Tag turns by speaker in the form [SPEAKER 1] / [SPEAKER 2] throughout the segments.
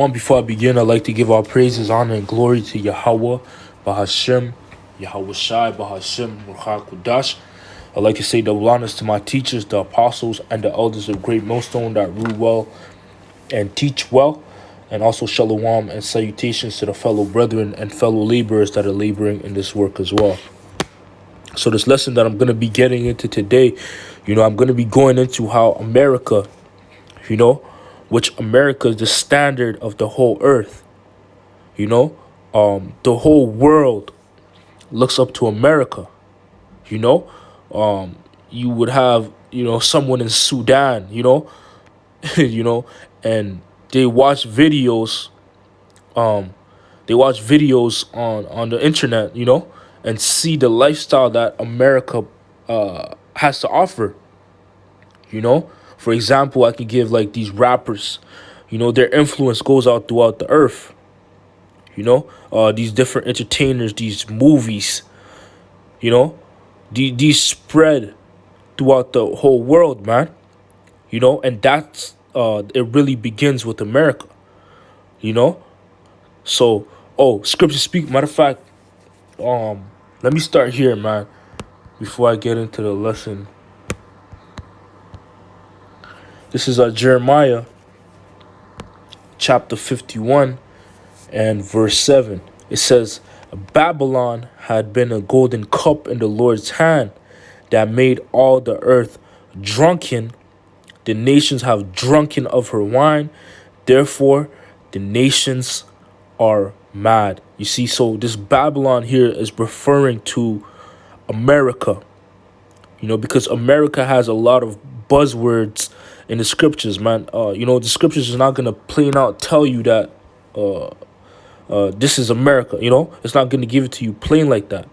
[SPEAKER 1] Before I begin, I'd like to give all praises, honor, and glory to Yahweh, Bahashem, Yahweh Shai, Bahashem, Ruach Kudash. I'd like to say double honors to my teachers, the apostles, and the elders of Great Millstone that rule well and teach well. And also shalom and salutations to the fellow brethren and fellow laborers that are laboring in this work as well. So this lesson that I'm going to be getting into today, I'm going to be going into how America, which America is the standard of the whole earth. The whole world looks up to America. You would have, someone in Sudan, and they watch videos, on the internet, and see the lifestyle that America has to offer. For example, I can give like these rappers, their influence goes out throughout the earth. These different entertainers, these movies, these spread throughout the whole world, man. And that's it really begins with America. So, scripture speak. Matter of fact, let me start here, man, before I get into the lesson. This is Jeremiah chapter 51 and verse 7. It says, Babylon had been a golden cup in the Lord's hand that made all the earth drunken. The nations have drunken of her wine. Therefore, the nations are mad. You see, so this Babylon here is referring to America, because America has a lot of buzzwords in the scriptures, man. The scriptures is not going to plain out tell you that this is America, It's not going to give it to you plain like that,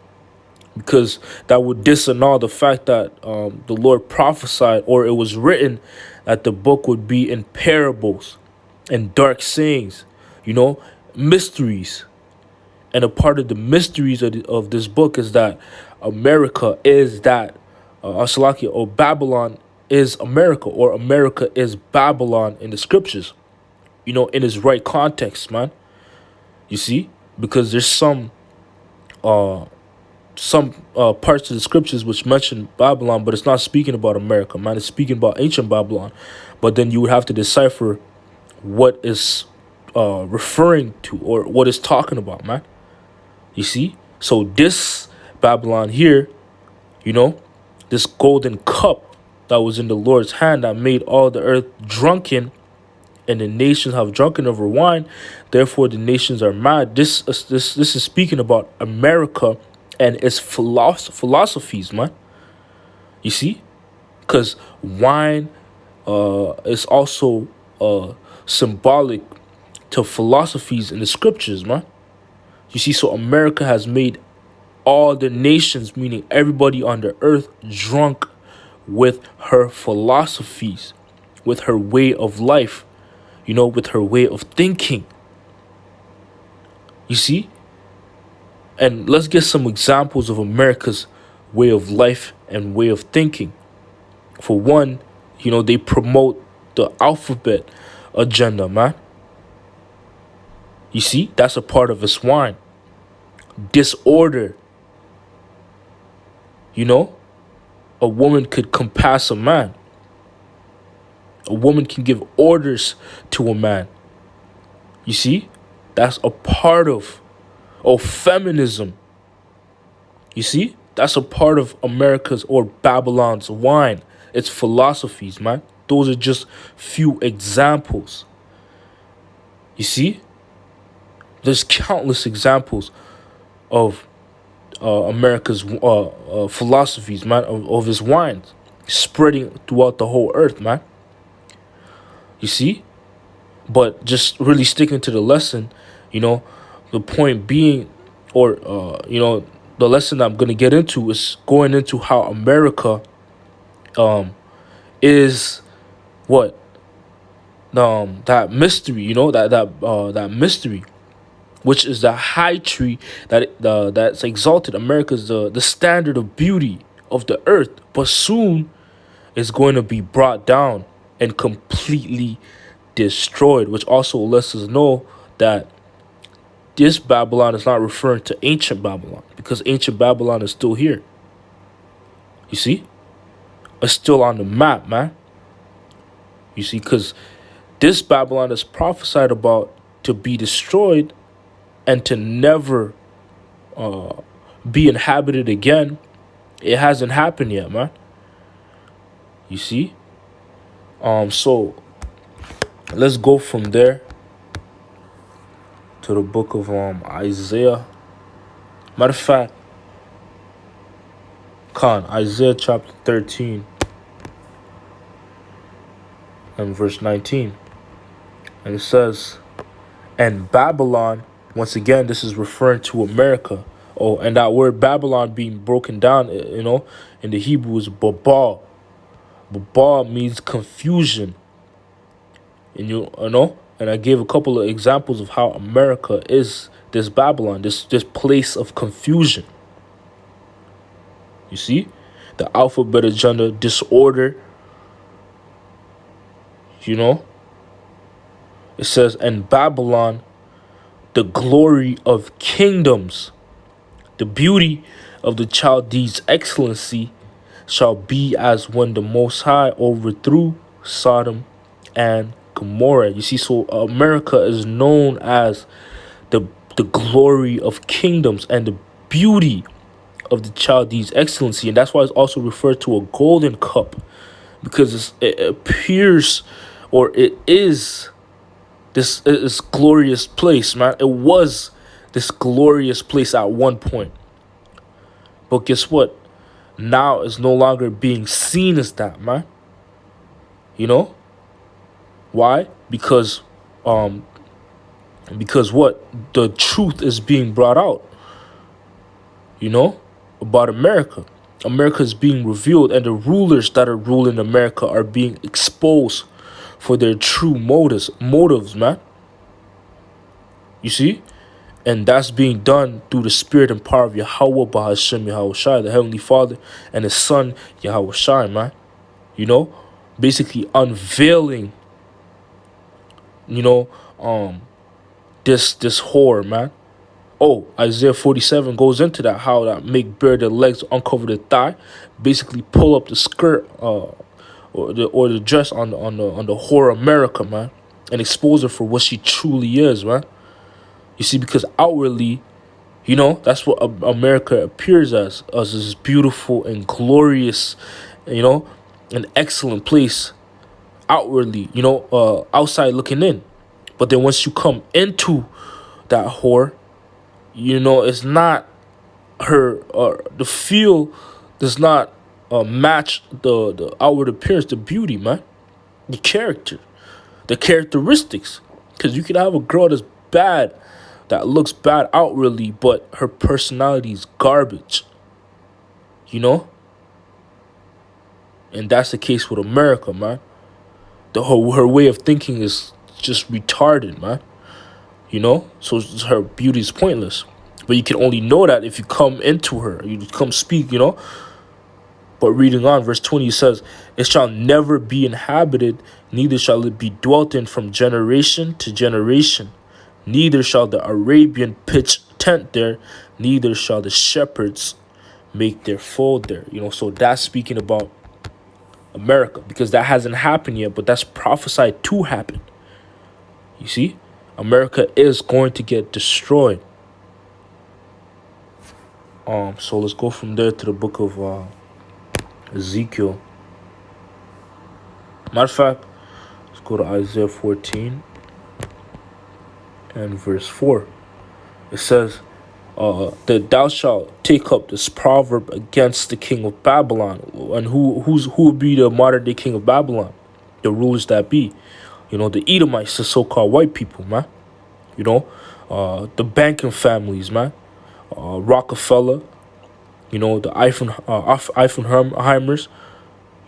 [SPEAKER 1] because that would disannul the fact that the Lord prophesied, or it was written that the book would be in parables and dark sayings, mysteries. And a part of the mysteries of this book is that America is that, Asalakia, or Babylon is America, or America is Babylon in the scriptures, in its right context, man. You see? Because there's some parts of the scriptures which mention Babylon, but it's not speaking about America, man. It's speaking about ancient Babylon. But then you would have to decipher what is referring to, or what it's talking about, man. You see? So this Babylon here, this golden cup that was in the Lord's hand that made all the earth drunken, and the nations have drunken of her wine. Therefore, the nations are mad. This is speaking about America and its philosophies, man. You see? Because wine is also symbolic to philosophies in the scriptures, man. You see, so America has made all the nations, meaning everybody on the earth, drunk with her philosophies, with her way of life, with her way of thinking. You see? And let's get some examples of America's way of life and way of thinking. For one, they promote the alphabet agenda, man. You see, that's a part of its wine. Disorder. A woman could compass a man. A woman can give orders to a man. You see, that's a part of feminism. You see, that's a part of America's or Babylon's wine. Its philosophies, man. Those are just few examples. You see, there's countless examples of America's philosophies, man, of his wines spreading throughout the whole earth, man. You see? But just really sticking to the lesson, the point being, or, the lesson that I'm going to get into is going into how America is what? That mystery, that mystery, which is the high tree that's exalted. America's the standard of beauty of the earth, but soon is going to be brought down and completely destroyed, which also lets us know that this Babylon is not referring to ancient Babylon, because ancient Babylon is still here. You see? It's still on the map, man. You see, because this Babylon is prophesied about to be destroyed and to never be inhabited again. It hasn't happened yet, man. You see? So let's go from there to the book of Isaiah. Matter of fact, Isaiah chapter 13 and verse 19. And it says, and Babylon, once again, this is referring to America. Oh, and that word Babylon being broken down, in the Hebrew is Babal. Babal means confusion. And and I gave a couple of examples of how America is this Babylon, this place of confusion. You see? The alphabet agenda, disorder. It says, and Babylon, the glory of kingdoms, the beauty of the Chaldees' excellency shall be as when the Most High overthrew Sodom and Gomorrah. You see, so America is known as the glory of kingdoms and the beauty of the Chaldees' excellency. And that's why it's also referred to a golden cup, because it appears, or it is, this glorious place, man. It was this glorious place at one point. But guess what? Now it's no longer being seen as that, man. Why? Because what? The truth is being brought out, about America. America is being revealed, and the rulers that are ruling America are being exposed for their true motives, man. You see? And that's being done through the spirit and power of Yahweh Bahashem Yahushai, the Heavenly Father, and His Son Yahushai, man. Basically unveiling, this horror, man. Oh, Isaiah 47 goes into that, how that make bare the legs, uncover the thigh, basically pull up the skirt, or the dress on the whore America, man, and expose her for what she truly is, man. You see, because outwardly, that's what America appears as this beautiful and glorious, an excellent place outwardly, outside looking in. But then once you come into that whore, it's not her, the feel does not match the outward appearance, the beauty, man, the character, the characteristics. Because you can have a girl that's bad, that looks bad outwardly, but her personality is garbage, and that's the case with America, man. Her way of thinking is just retarded, man. So her beauty is pointless. But you can only know that if you come into her, you come speak, But reading on, verse 20 says, it shall never be inhabited, neither shall it be dwelt in from generation to generation. Neither shall the Arabian pitch tent there, neither shall the shepherds make their fold there. So that's speaking about America, because that hasn't happened yet, but that's prophesied to happen. You see, America is going to get destroyed. So let's go from there to the book of Ezekiel. Matter of fact, let's go to Isaiah 14 and verse 4. It says, that thou shalt take up this proverb against the king of Babylon. And who will be the modern day king of Babylon? The rulers that be. The Edomites, the so-called white people, man. The banking families, man. Rockefeller, the Oppenheimers,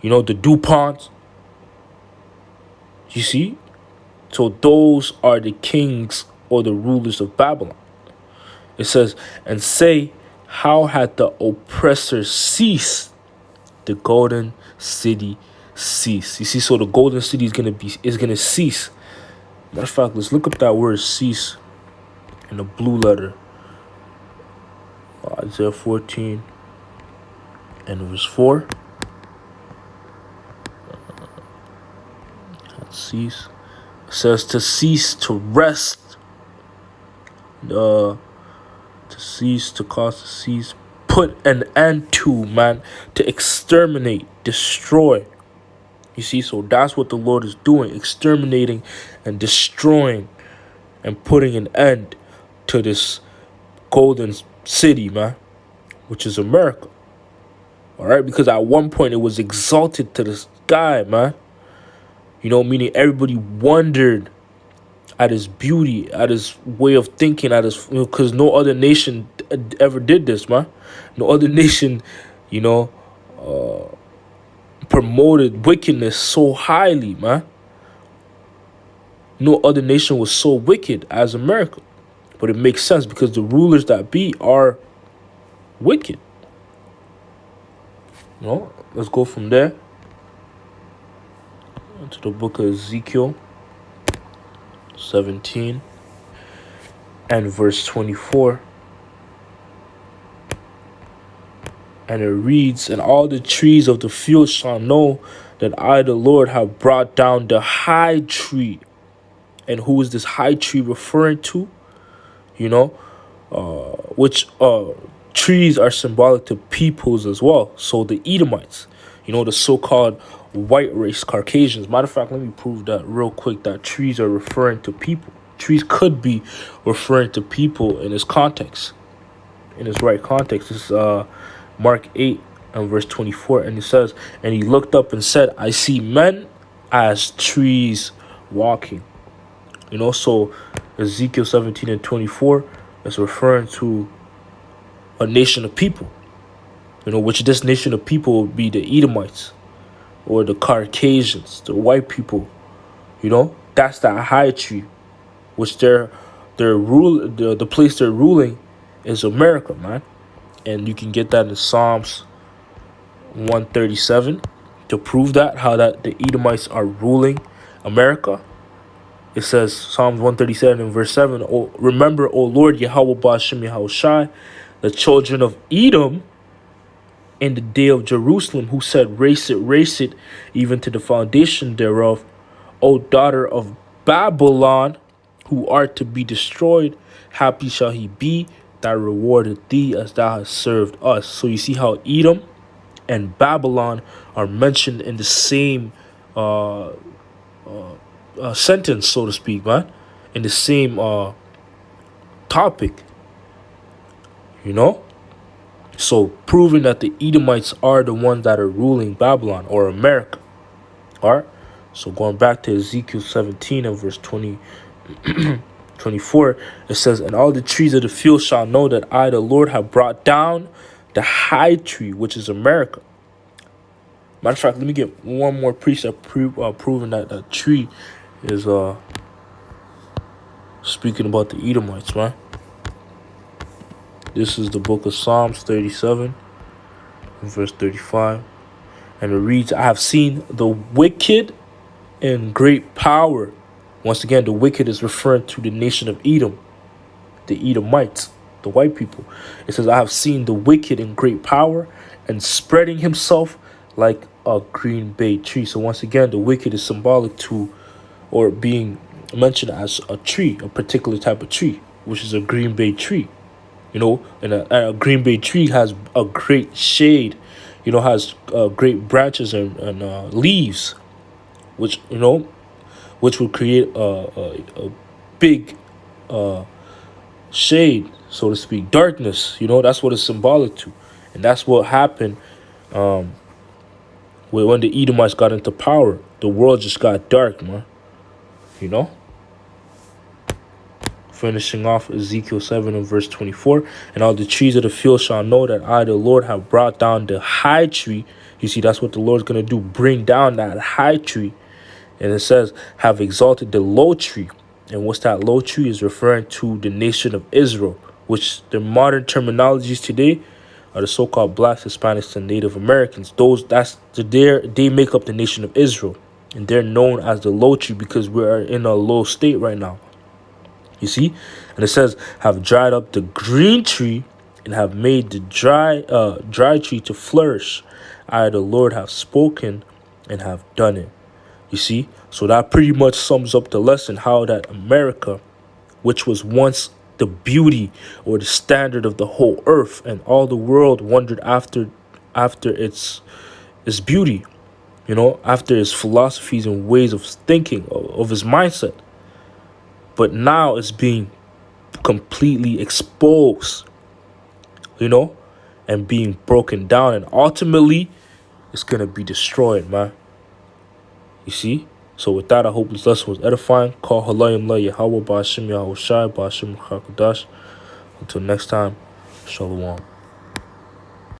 [SPEAKER 1] the DuPonts. You see? So those are the kings or the rulers of Babylon. It says, and say, how had the oppressor ceased, the golden city cease. You see, so the golden city is gonna cease. Matter of fact, let's look up that word cease in the blue letter. Isaiah 14 and verse 4. Cease. It says to cease, to rest, to cease, to cause to cease, put an end to, man, to exterminate, destroy. You see, so that's what the Lord is doing, exterminating and destroying and putting an end to this golden city, man, which is America. All right, because at one point it was exalted to the sky, man. You know, meaning everybody wondered at his beauty, at his way of thinking, at his, because no other nation ever did this, man. No other nation, you know, promoted wickedness so highly, man. No other nation was so wicked as America. But it makes sense because the rulers that be are wicked. You know, let's go from there to the book of Ezekiel 17 and verse 24. And it reads, and all the trees of the field shall know that I, the Lord, have brought down the high tree. And who is this high tree referring to? You know, which trees are symbolic to peoples as well. So the Edomites, you know, the so-called white race Caucasians. Matter of fact, let me prove that real quick, that trees are referring to people. Trees could be referring to people in this context, in its right context. This is Mark 8 and verse 24. And it says, and he looked up and said, I see men as trees walking. You know, so Ezekiel 17 and 24 is referring to a nation of people. You know, which this nation of people would be the Edomites or the Caucasians, the white people. You know, that's that high tree, which the place they're ruling is America, man. And you can get that in Psalms 137 to prove that, how that the Edomites are ruling America. It says, Psalms 137 and verse 7, oh, remember, O Lord, Yahweh Ba'ashem Yahushai, the children of Edom in the day of Jerusalem, who said, race it, even to the foundation thereof. O daughter of Babylon, who art to be destroyed, happy shall he be that rewarded thee as thou hast served us. So you see how Edom and Babylon are mentioned in the same sentence, so to speak, man, in the same topic, you know. So proving that the Edomites are the ones that are ruling Babylon or America. All right. So going back to Ezekiel 17 and verse 24, it says, and all the trees of the field shall know that I, the Lord, have brought down the high tree, which is America. Matter of fact, let me get one more precept proving that that tree is speaking about the Edomites, man. This is the book of Psalms 37, verse 35. And it reads, I have seen the wicked in great power. Once again, the wicked is referring to the nation of Edom, the Edomites, the white people. It says, I have seen the wicked in great power and spreading himself like a green bay tree. So once again, the wicked is symbolic to, or being mentioned as a tree, a particular type of tree, which is a green bay tree. You know, and a green bay tree has a great shade, you know, has great branches and leaves, which, you know, which would create a big shade, so to speak, darkness. You know, that's what it's symbolic to. And that's what happened when the Edomites got into power. The world just got dark, man. You know? Finishing off Ezekiel 7 and verse 24. And all the trees of the field shall know that I, the Lord, have brought down the high tree. You see, that's what the Lord's going to do. Bring down that high tree. And it says, have exalted the low tree. And what's that low tree? Is referring to the nation of Israel, which the modern terminologies today are the so-called blacks, Hispanics, and Native Americans. They make up the nation of Israel. And they're known as the low tree because we are in a low state right now. You see? And it says, have dried up the green tree and have made the dry tree to flourish. I, the Lord, have spoken and have done it. You see? So that pretty much sums up the lesson how that America, which was once the beauty or the standard of the whole earth, and all the world wondered after its beauty, after his philosophies and ways of thinking, of his mindset. But now it's being completely exposed, and being broken down. And ultimately, it's going to be destroyed, man. You see? So with that, I hope this lesson was edifying. Call Halayim La Yahweh Ba'ashim Yahushai Ba'ashim Chakadash. Until next time, Shalom.